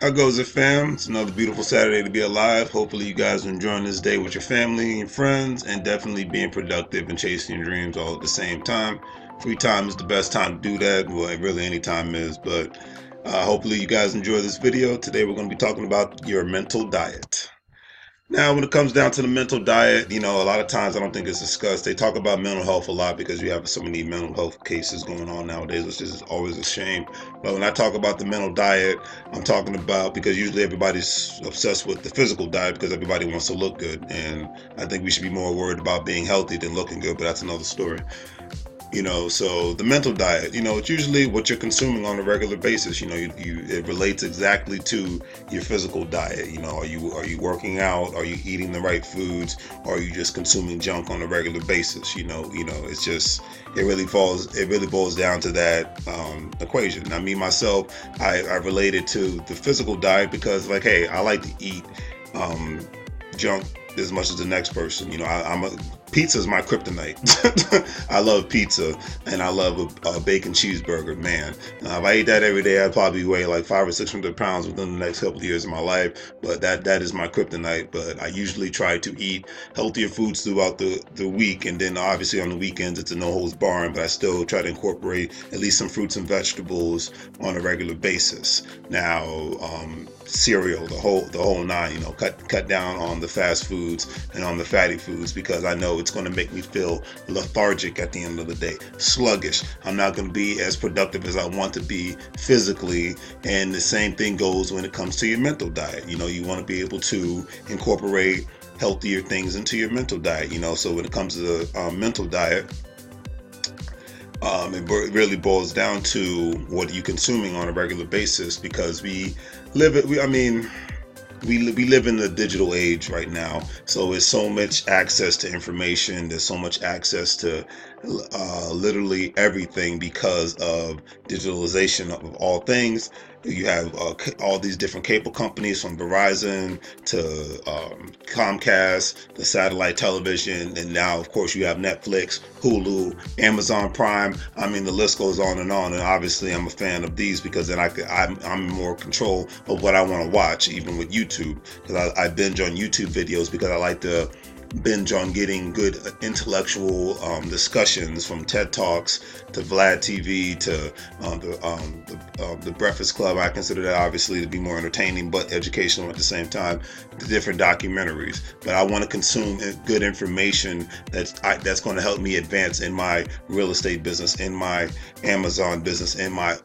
How goes it, fam? It's another beautiful Saturday to be alive. Hopefully, you guys are enjoying this day with your family and your friends, and definitely being productive and chasing your dreams all at the same time. Free time is the best time to do that. Well, really, any time is, but hopefully, you guys enjoy this video. Today, we're going to be talking about your mental diet. Now, when it comes down to the mental diet, a lot of times I don't think it's discussed. They talk about mental health a lot because you have so many mental health cases going on nowadays, which is always a shame. But when I talk about the mental diet, I'm talking about because usually everybody's obsessed with the physical diet because everybody wants to look good. And I think we should be more worried about being healthy than looking good, but that's another story. So the mental diet, it's usually what you're consuming on a regular basis. It relates exactly to your physical diet. Are you working out? Are you eating the right foods? Or are you just consuming junk on a regular basis? It's just, it really boils down to that equation. Now, me myself, I relate it to the physical diet because, like, hey, I like to eat junk as much as the next person. Pizza is my kryptonite. I love pizza, and I love a bacon cheeseburger. Man, if I ate that every day, I'd probably weigh like 500 or 600 pounds within the next couple of years of my life. But that is my kryptonite. But I usually try to eat healthier foods throughout the week, and then obviously on the weekends it's a no holds barring. But I still try to incorporate at least some fruits and vegetables on a regular basis. Now, cereal, the whole nine. Cut down on the fast foods and on the fatty foods because I know it's going to make me feel lethargic at the end of the day, sluggish. I'm not going to be as productive as I want to be physically, and the same thing goes when it comes to your mental diet. You want to be able to incorporate healthier things into your mental diet. So when it comes to the mental diet, it really boils down to what you're consuming on a regular basis because we live in the digital age right now. So there's so much access to information. There's so much access to literally everything because of digitalization of all things. You have all these different cable companies from Verizon to Comcast, the satellite television, and now, of course, you have Netflix, Hulu, Amazon Prime. The list goes on. And obviously, I'm a fan of these because then I'm in more control of what I want to watch, even with YouTube, because I binge on YouTube videos because I like to binge on getting good intellectual discussions from TED Talks to Vlad TV to the Breakfast Club. I consider that obviously to be more entertaining but educational at the same time. The different documentaries, but I want to consume good information that's going to help me advance in my real estate business, in my Amazon business,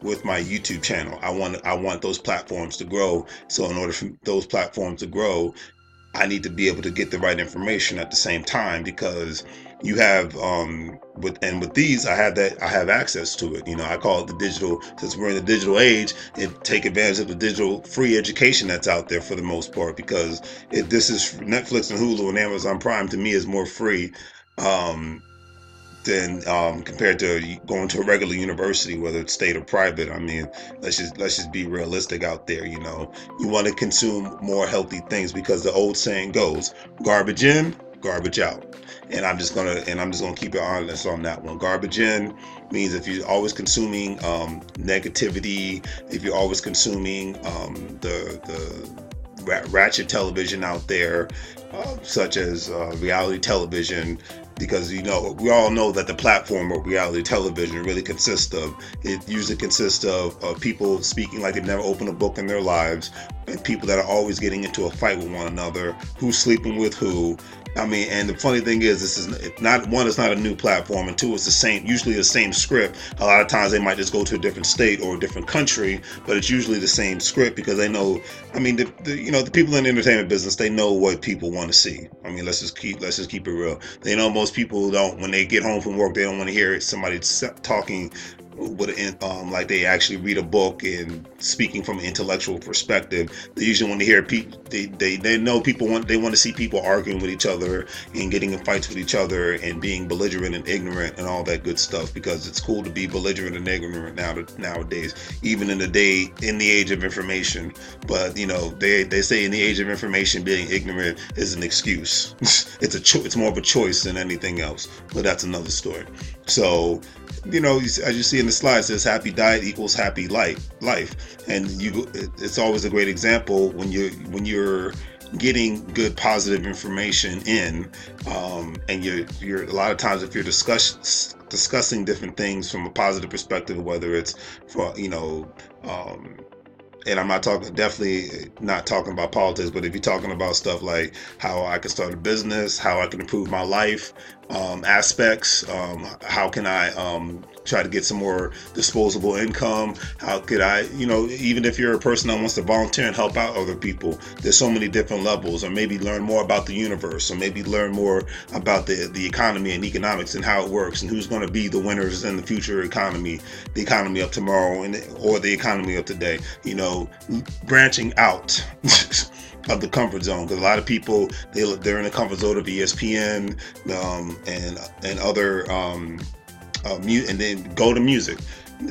with my YouTube channel. I want those platforms to grow. So in order for those platforms to grow, I need to be able to get the right information at the same time because you have with these I have access to it. I call it the digital, since we're in the digital age, and take advantage of the digital free education that's out there for the most part because this is Netflix and Hulu and Amazon Prime to me is more free than compared to going to a regular university, whether it's state or private. Let's just be realistic out there. You want to consume more healthy things because the old saying goes, garbage in, garbage out. And I'm just gonna keep it honest on that one. Garbage in means if you're always consuming negativity, if you're always consuming the ratchet television out there, such as reality television, because we all know that the platform of reality television really consists of, it usually consists of people speaking like they've never opened a book in their lives, and people that are always getting into a fight with one another, who's sleeping with who. And the funny thing is, this is not one, it's not a new platform, and two, it's usually the same script. A lot of times they might just go to a different state or a different country, but it's usually the same script because they know, the people in the entertainment business, they know what people want to see. Let's just keep it real. They know most people don't, when they get home from work, they don't want to hear somebody talking like they actually read a book and speaking from an intellectual perspective. They usually want to hear people. They know people want to see people arguing with each other and getting in fights with each other and being belligerent and ignorant and all that good stuff, because it's cool to be belligerent and ignorant nowadays, even in the age of information. But they say in the age of information, being ignorant is an excuse. It's more of a choice than anything else. But that's another story. So as you see in the slide, it says happy diet equals happy life. And it's always a great example when you're getting good positive information in, and you're a lot of times if you're discussing different things from a positive perspective, whether it's for and I'm not definitely not talking about politics, but if you're talking about stuff like how I can start a business, how I can improve my life, aspects, how can I try to get some more disposable income, how could I, even if you're a person that wants to volunteer and help out other people, there's so many different levels, or maybe learn more about the universe, or maybe learn more about the economy and economics and how it works and who's going to be the winners in the future economy, the economy of tomorrow or the economy of today, branching out of the comfort zone, because a lot of people they're in the comfort zone of ESPN and other and then go to music.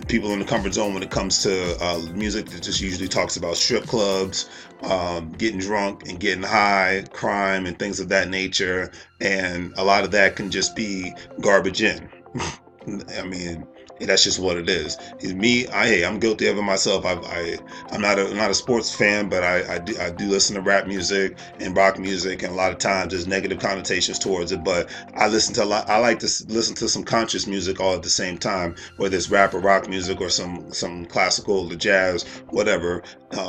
People in the comfort zone when it comes to music that just usually talks about strip clubs, getting drunk and getting high, crime and things of that nature, and a lot of that can just be garbage in. I mean, that's just what it is. I'm guilty of it myself. I'm not a sports fan, but I do listen to rap music and rock music, and a lot of times there's negative connotations towards it. But I like to listen to some conscious music all at the same time, whether it's rap or rock music or some classical or jazz, whatever.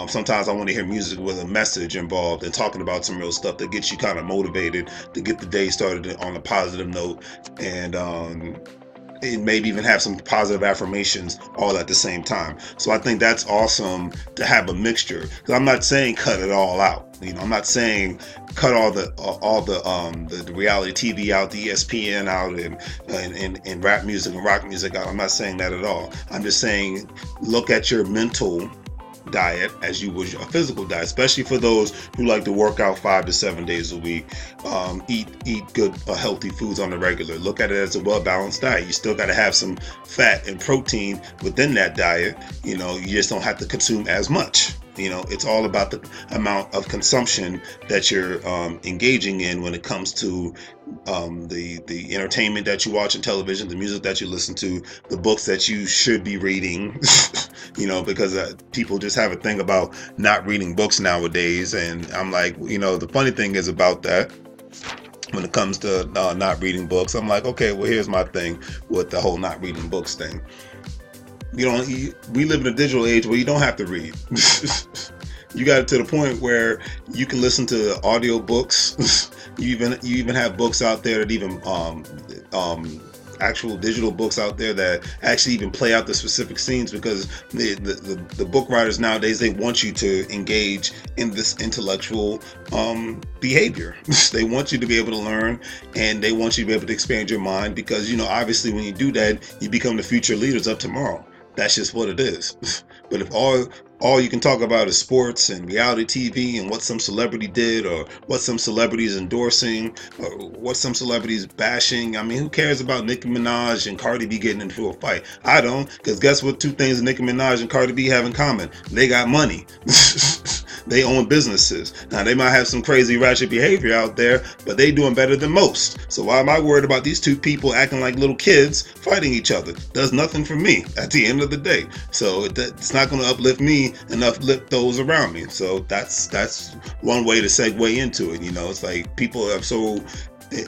Sometimes I want to hear music with a message involved and talking about some real stuff that gets you kind of motivated to get the day started on a positive note, and maybe even have some positive affirmations all at the same time. So I think that's awesome to have a mixture. Because I'm not saying cut it all out. I'm not saying cut all the reality TV out, the ESPN out, and rap music and rock music out. I'm not saying that at all. I'm just saying look at your mental diet as you would a physical diet, especially for those who like to work out 5 to 7 days a week, eat good healthy foods on the regular. Look at it as a well-balanced diet. You still got to have some fat and protein within that diet. You just don't have to consume as much. It's all about the amount of consumption that you're engaging in when it comes to the entertainment that you watch on television, the music that you listen to, the books that you should be reading. Because people just have a thing about not reading books nowadays, and I'm like, the funny thing is about that. When it comes to not reading books, I'm like, okay, well, here's my thing with the whole not reading books thing. We live in a digital age where you don't have to read. You got it to the point where you can listen to audio books. You even have books out there that even actual digital books out there that actually even play out the specific scenes, because the book writers nowadays, they want you to engage in this intellectual behavior. They want you to be able to learn, and they want you to be able to expand your mind, because obviously when you do that, you become the future leaders of tomorrow. That's just what it is. But if all you can talk about is sports and reality TV and what some celebrity did, or what some celebrities endorsing, or what some celebrities bashing, I mean, who cares about Nicki Minaj and Cardi B getting into a fight? I don't, because guess what two things Nicki Minaj and Cardi B have in common? They got money. They own businesses. Now, they might have some crazy ratchet behavior out there, but they doing better than most. So why am I worried about these two people acting like little kids fighting each other? Does nothing for me at the end of the day. So it's not going to uplift me and uplift those around me. So that's one way to segue into it. It's like people are so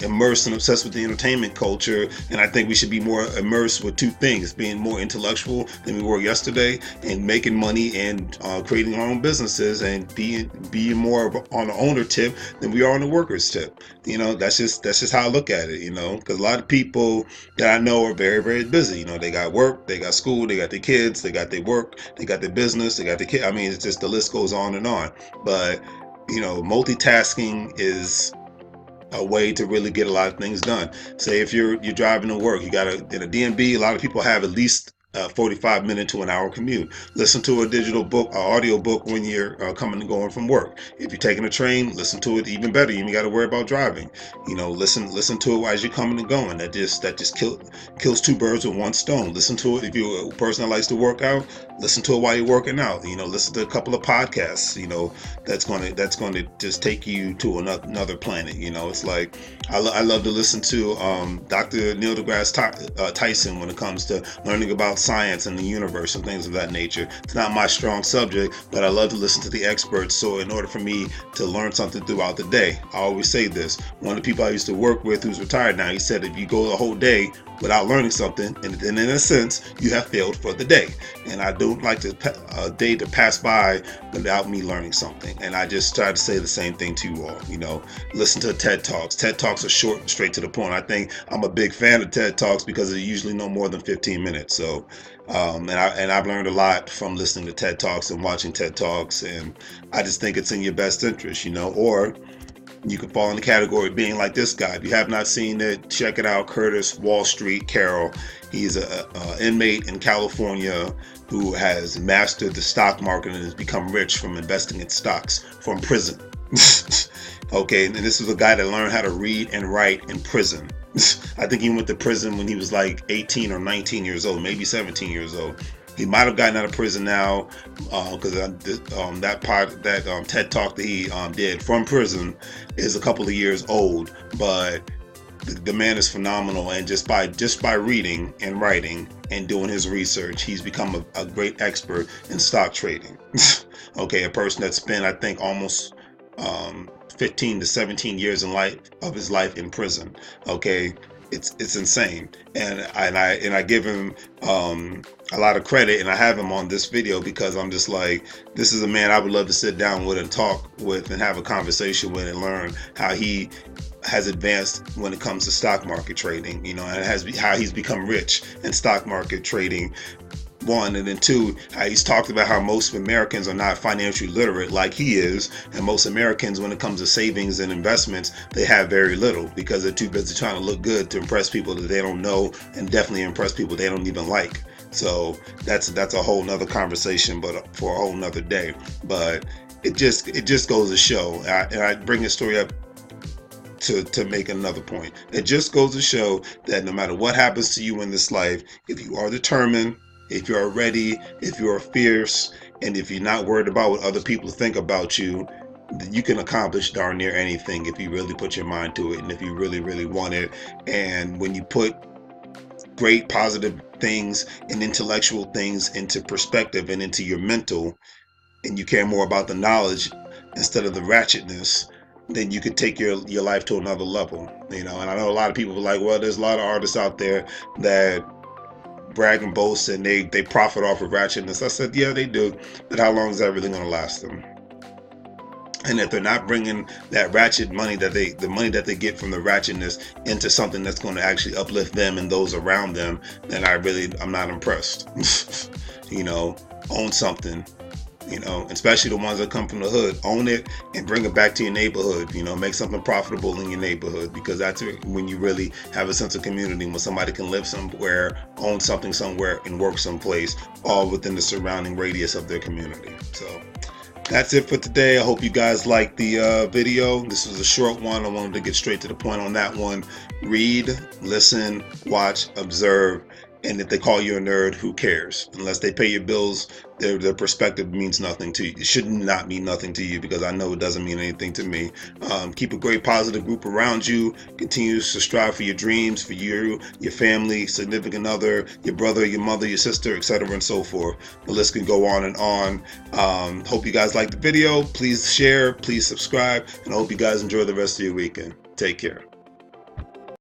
immersed and obsessed with the entertainment culture, and I think we should be more immersed with two things: being more intellectual than we were yesterday, and making money and creating our own businesses, and being more on the owner tip than we are on the workers tip. That's just how I look at it. Because a lot of people that I know are very, very busy. They got work, they got school, they got their kids, they got their work, they got their business, they got their kids. I mean, it's just, the list goes on and on. But multitasking is a way to really get a lot of things done. Say if you're driving to work, you got in a DMV, a lot of people have at least 45-minute to an hour commute. Listen to a digital book, an audio book when you're coming and going from work. If you're taking a train, listen to it even better. You ain't got to worry about driving. Listen to it as you're coming and going. That just kills two birds with one stone. Listen to it if you're a person that likes to work out. Listen to it while you're working out. Listen to a couple of podcasts. That's going to just take you to another planet. It's like I love to listen to Dr. Neil deGrasse Tyson when it comes to learning about science and the universe and things of that nature. It's not my strong subject, but I love to listen to the experts. So in order for me to learn something throughout the day, I always say this. One of the people I used to work with who's retired now, he said if you go the whole day without learning something, and then in a sense, you have failed for the day. And I don't like a day to pass by without me learning something. And I just try to say the same thing to you all. You know, listen to TED Talks. TED Talks are short and straight to the point. I think I'm a big fan of TED Talks because they're usually no more than 15 minutes. So, and I've learned a lot from listening to TED Talks and watching TED Talks. And I just think it's in your best interest, you know, or you can fall in the category of being like this guy. If you have not seen it, check it out. Curtis Wall Street Carroll. He's an inmate in California who has mastered the stock market and has become rich from investing in stocks from prison. Okay, and this was a guy that learned how to read and write in prison. I think he went to prison when he was like 18 or 19 years old, maybe 17 years old. He might have gotten out of prison now because that TED Talk that he did from prison is a couple of years old, but the man is phenomenal. And just by reading and writing and doing his research, he's become a great expert in stock trading. Okay, a person that spent, I think, almost 15 to 17 years of his life in prison. Okay, it's insane, and I give him a lot of credit, and I have him on this video because I'm just like, this is a man I would love to sit down with and talk with and have a conversation with and learn how he has advanced when it comes to stock market trading, you know, and how he's become rich in stock market trading. One, and then two, how he's talked about how most Americans are not financially literate like he is, and most Americans, when it comes to savings and investments, they have very little because they're too busy trying to look good to impress people that they don't know, and definitely impress people they don't even like. So that's a whole nother conversation, but for a whole nother day. But it just goes to show, and I bring this story up to make another point. It just goes to show that no matter what happens to you in this life, if you are determined, if you're ready, if you're fierce, and if you're not worried about what other people think about you, you can accomplish darn near anything if you really put your mind to it and if you really, really want it. And when you put great positive things and intellectual things into perspective and into your mental, and you care more about the knowledge instead of the ratchetness, then you could take your life to another level, you know. And I know a lot of people are like, well, there's a lot of artists out there that brag and boast and they profit off of ratchetness. I said, yeah, they do, but how long is that really going to last them? And if they're not bringing that ratchet money the money that they get from the ratchetness into something that's going to actually uplift them and those around them, then I'm not impressed. You know, own something. You know, especially the ones that come from the hood, own it and bring it back to your neighborhood. You know, make something profitable in your neighborhood, because that's when you really have a sense of community, when somebody can live somewhere, own something somewhere, and work someplace, all within the surrounding radius of their community. So that's it for today. I hope you guys liked the video. This was a short one. I wanted to get straight to the point on that one. Read, listen, watch, observe. And if they call you a nerd, who cares? Unless they pay your bills, their perspective means nothing to you. It should not mean nothing to you, because I know it doesn't mean anything to me. Keep a great positive group around you. Continue to strive for your dreams, for you, your family, significant other, your brother, your mother, your sister, etc., and so forth. The list can go on and on. Hope you guys liked the video. Please share, please subscribe, and I hope you guys enjoy the rest of your weekend. Take care.